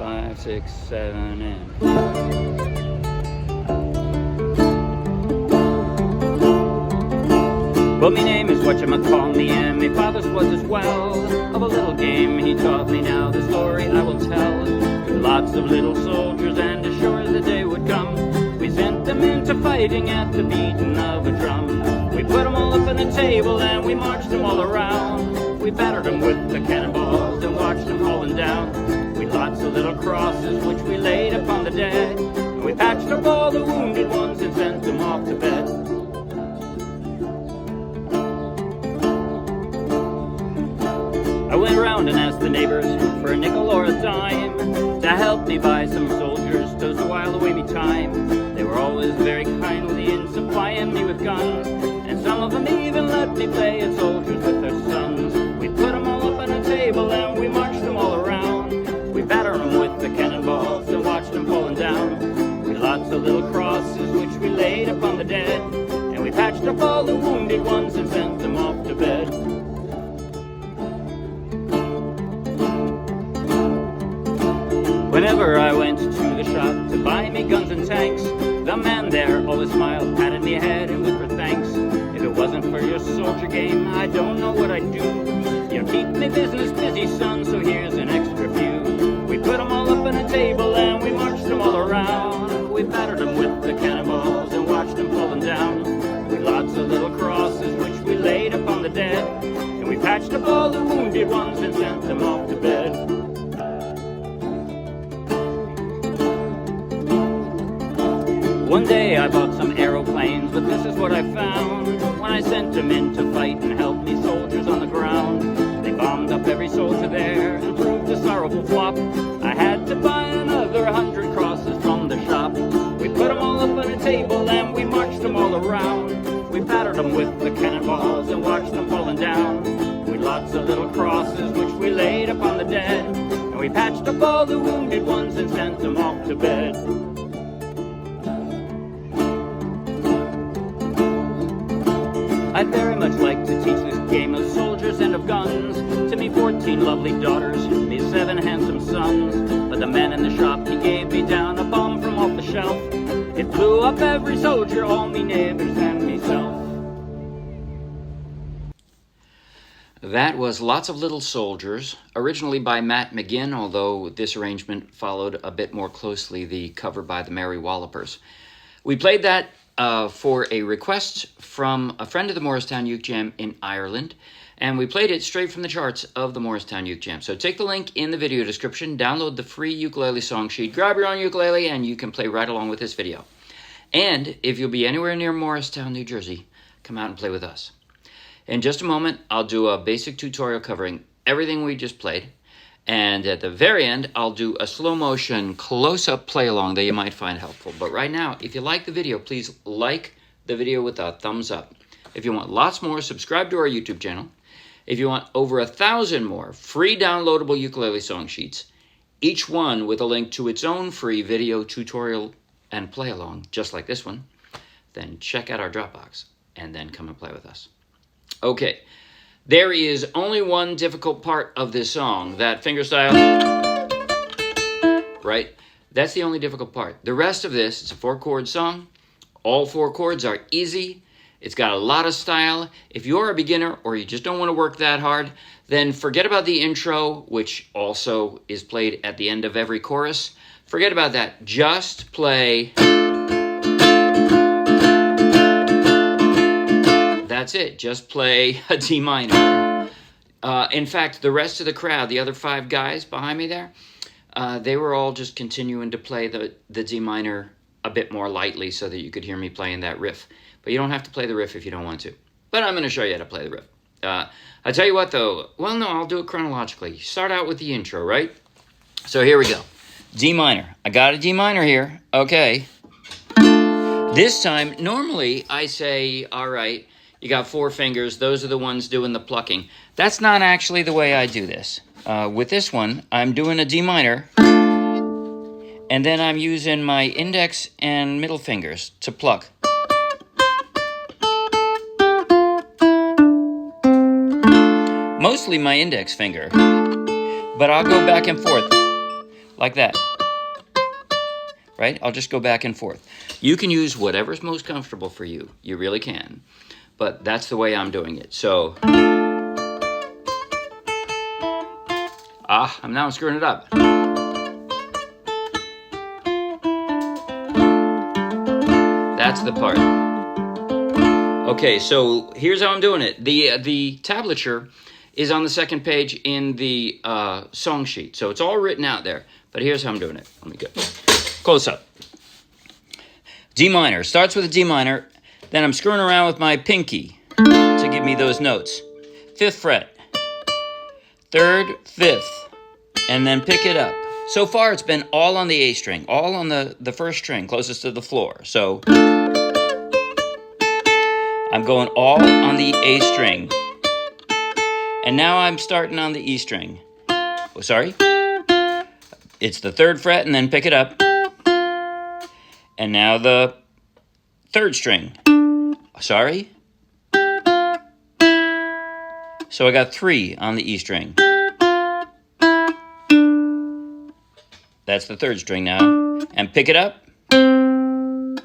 5, 6, 7, and... Well, me name is Wha-cha-ma-call-me, and me father's was as well. Of a little game he taught me, now the story I will tell. Lots of little soldiers, and as sure as the day would come, we sent them into fighting at the beating of a drum. We put them all up on a table, and we marched them all around. We battered them with the cannonballs, and watched them falling down. We lots of little crosses, which we laid upon the dead. And we patched up all the wounded ones, and sent them off to bed. I went around and asked the neighbors for a nickel or a dime to help me buy some soldiers to while away me time. They were always very kindly in supplying me with guns, and some of them even let me play at soldiers with their sons. We put them all up on a table and we marched them all around. We battered them with the cannonballs and watched them falling down. We lots of little crosses which we laid upon the dead, and we patched up all the wounded ones and sent them off to bed. Whenever I went to the shop to buy me guns and tanks, the man there always smiled, patted me head and whispered thanks. If it wasn't for your soldier game, I don't know what I'd do. You keep me business busy, son, so here's an extra few. We put them all up on a table and we marched them all around. We battered them with the cannonballs and watched them falling down. We lots of little crosses which we laid upon the dead, and we patched up all the wounded ones and sent them off to bed. One day I bought some aeroplanes, but this is what I found. When I sent them in to fight and help me soldiers on the ground, they bombed up every soldier there and proved a sorrowful flop. I had to buy another 100 crosses from the shop. We put them all up on a table and we marched them all around. We battered them with the cannonballs and watched them falling down. We lots of little crosses which we laid upon the dead, and we patched up all the wounded ones and sent them off to bed. I'd very much like to teach this game of soldiers and of guns to me 14 lovely daughters, me 7 handsome sons. But the man in the shop, he gave me down a bomb from off the shelf. It blew up every soldier, all me neighbors and myself. That was Lots of Little Soldiers, originally by Matt McGinn, although this arrangement followed a bit more closely the cover by the Mary Wallopers. We played that for a request from a friend of the Morristown UkeJam in Ireland, and we played it straight from the charts of the Morristown UkeJam. So take the link in the video description, download the free ukulele song sheet, grab your own ukulele, and you can play right along with this video. And if you'll be anywhere near Morristown, New Jersey, come out and play with us. In just a moment, I'll do a basic tutorial covering everything we just played, and at the very end, I'll do a slow motion close-up play-along that you might find helpful. But right now, if you like the video, please like the video with a thumbs up. If you want lots more, subscribe to our YouTube channel. If you want over 1,000 more free downloadable ukulele song sheets, each one with a link to its own free video tutorial and play-along, just like this one, then check out our Dropbox and then come and play with us. Okay. There is only one difficult part of this song, that fingerstyle, right? That's the only difficult part. The rest of this, it's a 4-chord song. All 4 chords are easy. It's got a lot of style. If you're a beginner or you just don't want to work that hard, then forget about the intro, which also is played at the end of every chorus. Forget about that. Just play... That's it. Just play a D minor. In fact, the rest of the crowd, the other 5 guys behind me there, they were all just continuing to play the D minor a bit more lightly so that you could hear me playing that riff. But you don't have to play the riff if you don't want to. But I'm going to show you how to play the riff. I tell you what, though. Well, no, I'll do it chronologically. Start out with the intro, right? So here we go. D minor. I got a D minor here. Okay. This time, normally I say, all right, you got 4 fingers. Those are the ones doing the plucking. That's not actually the way I do this. With this one, I'm doing a D minor, and then I'm using my index and middle fingers to pluck. Mostly my index finger, but I'll go back and forth. like that. Right? I'll just go back and forth. You can use whatever's most comfortable for you. You really can. But that's the way I'm doing it. So, I'm screwing it up. That's the part. Okay, so here's how I'm doing it. The tablature is on the second page in the song sheet. So it's all written out there. But here's how I'm doing it. Let me go close up. D minor. Starts with a D minor. Then I'm screwing around with my pinky to give me those notes. 5th fret. 3rd, 5th. And then pick it up. So far it's been all on the A string. All on the first string closest to the floor. So I'm going all on the A string. And now I'm starting on the E string. Oh, sorry. It's the 3rd fret and then pick it up. And now the 3rd string. Sorry. So I got 3 on the E string. That's the 3rd string now. And pick it up. And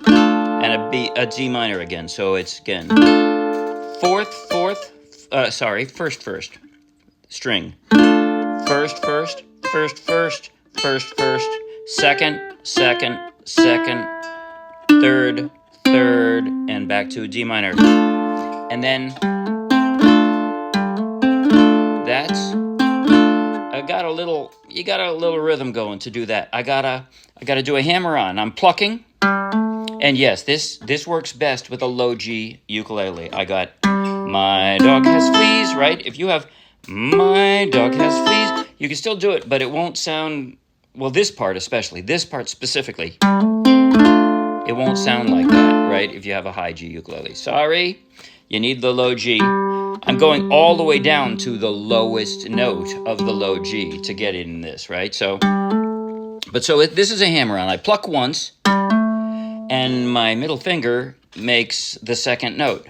a G minor again. So it's again 4th, 1st string. 1st, 1st, 1st, 1st, 1st, 1st, 2nd, 2nd, 2nd, 3rd, 3rd, and back to a D minor. And then that's you got a little rhythm going to do that. I gotta do a hammer on. I'm plucking. And yes, this works best with a low G ukulele. I got my dog has fleas, right? If you have my dog has fleas, you can still do it, but it won't sound, well, this part especially, this part specifically, it won't sound like that, right? If you have a high G ukulele. Sorry, you need the low G. I'm going all the way down to the lowest note of the low G to get in this, right? So this is a hammer on. I pluck once, and my middle finger makes the 2nd note,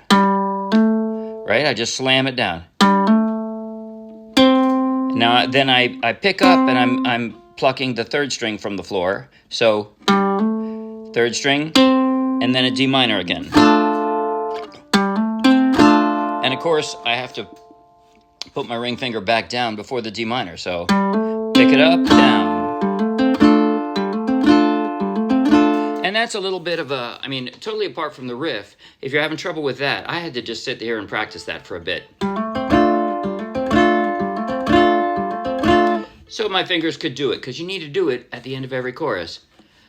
right? I just slam it down. Now, then I pick up, and I'm plucking the 3rd string from the floor. So 3rd string, and then a D minor again. And of course, I have to put my ring finger back down before the D minor. So pick it up, down. And that's a little bit of a, totally apart from the riff. If you're having trouble with that, I had to just sit here and practice that for a bit. So my fingers could do it, because you need to do it at the end of every chorus.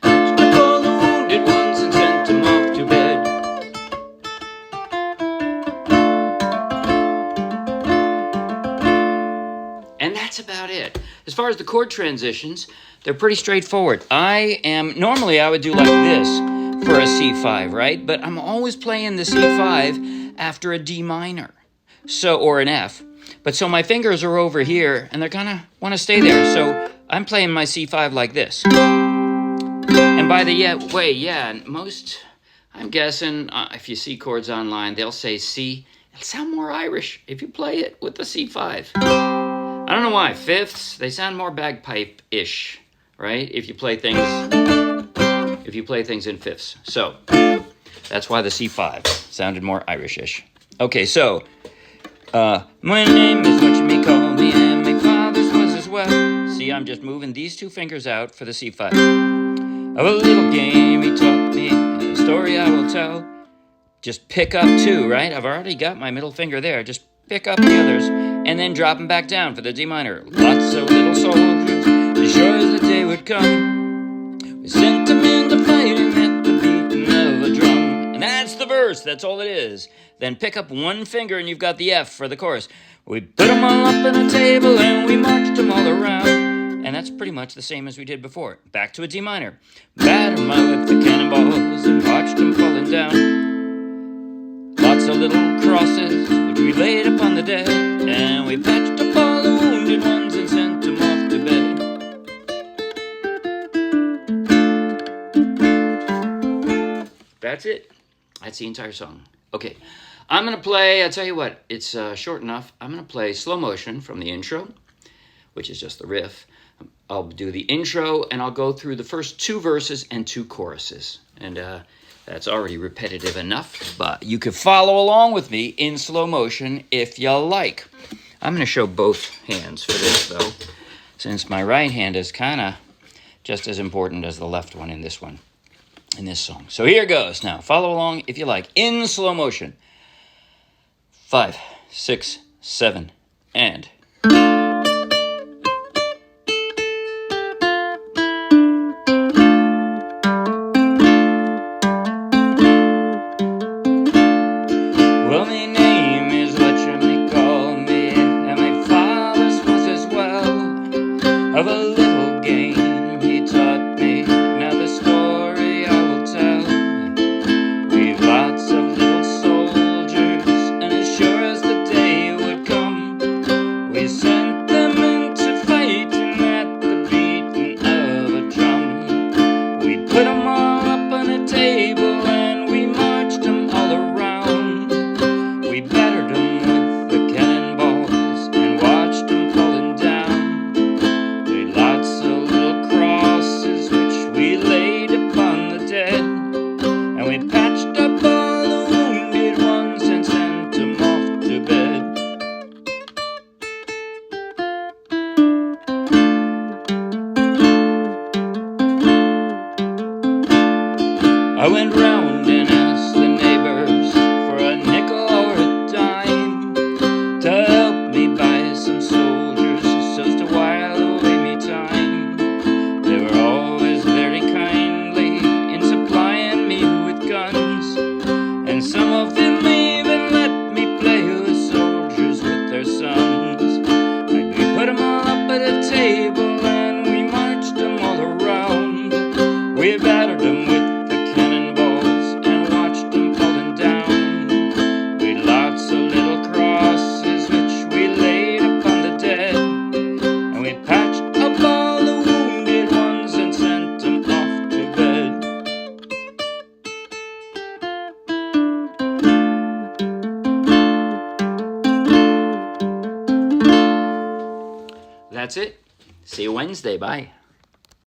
All the wounded ones and sent them off to bed. And that's about it. As far as the chord transitions, they're pretty straightforward. Normally I would do like this for a C5, right? But I'm always playing the C5 after a D minor, or an F. But so my fingers are over here, and they're gonna want to stay there. So I'm playing my C5 like this. And by the way, I'm guessing, if you see chords online, they'll say C. It'll sound more Irish if you play it with the C5. I don't know why. Fifths, they sound more bagpipe-ish, right? If you play things in fifths. So that's why the C5 sounded more Irish-ish. Okay, so my name is Wha-cha-ma-call-me, and my father's was as well. See, I'm just moving these 2 fingers out for the C5. Of a little game he taught me, and a story I will tell. Just pick up 2, right? I've already got my middle finger there. Just pick up the others, and then drop them back down for the D minor. Lots of little soldiers, as sure as the day would come, we sent them into fighting at the beating of a drum. And that's the verse, that's all it is. Then pick up 1 finger and you've got the F for the chorus. We put them all up on a table and we marched them all around. And that's pretty much the same as we did before. Back to a D minor. Batter them out with the cannonballs and watched them falling down. Lots of little crosses which we laid upon the dead, and we patched up all the wounded ones and sent them off to bed. That's it. That's the entire song. Okay, I'm going to play, I'll tell you what, it's short enough. I'm going to play slow motion from the intro, which is just the riff. I'll do the intro, and I'll go through the first 2 verses and 2 choruses. And that's already repetitive enough, but you can follow along with me in slow motion if you like. I'm going to show both hands for this, though, since my right hand is kind of just as important as the left one in this song. So here goes. Now, follow along if you like in slow motion. 5, 6, 7, and... Well, my name is Wha-cha-ma-call-me, and my father's was as well, of a little game he taught me. Now the story I will tell. We've lots of little soldiers, and as sure as the day would come, we sent them into fighting at the beating of a drum. We put them all up on a table and we marched them all around. We battered them with the cannonballs and watched them falling down. We had lots of little crosses which we laid upon the dead, and we patched up all the wounded ones and sent them off to bed. I went round and asked the neighbors for a nickel or a dime to help me buy some soldiers so's to while away me time. They were always very kindly in supplying me with guns, and some of them even let me play with soldiers with their sons. And we put them all up at a table and we marched them all around. We battered them with the cannonballs and watched them falling down. We had lots of little crosses which we laid upon the dead, and we patched up all the wounded ones and sent them off to bed. That's it. See you Wednesday. Bye.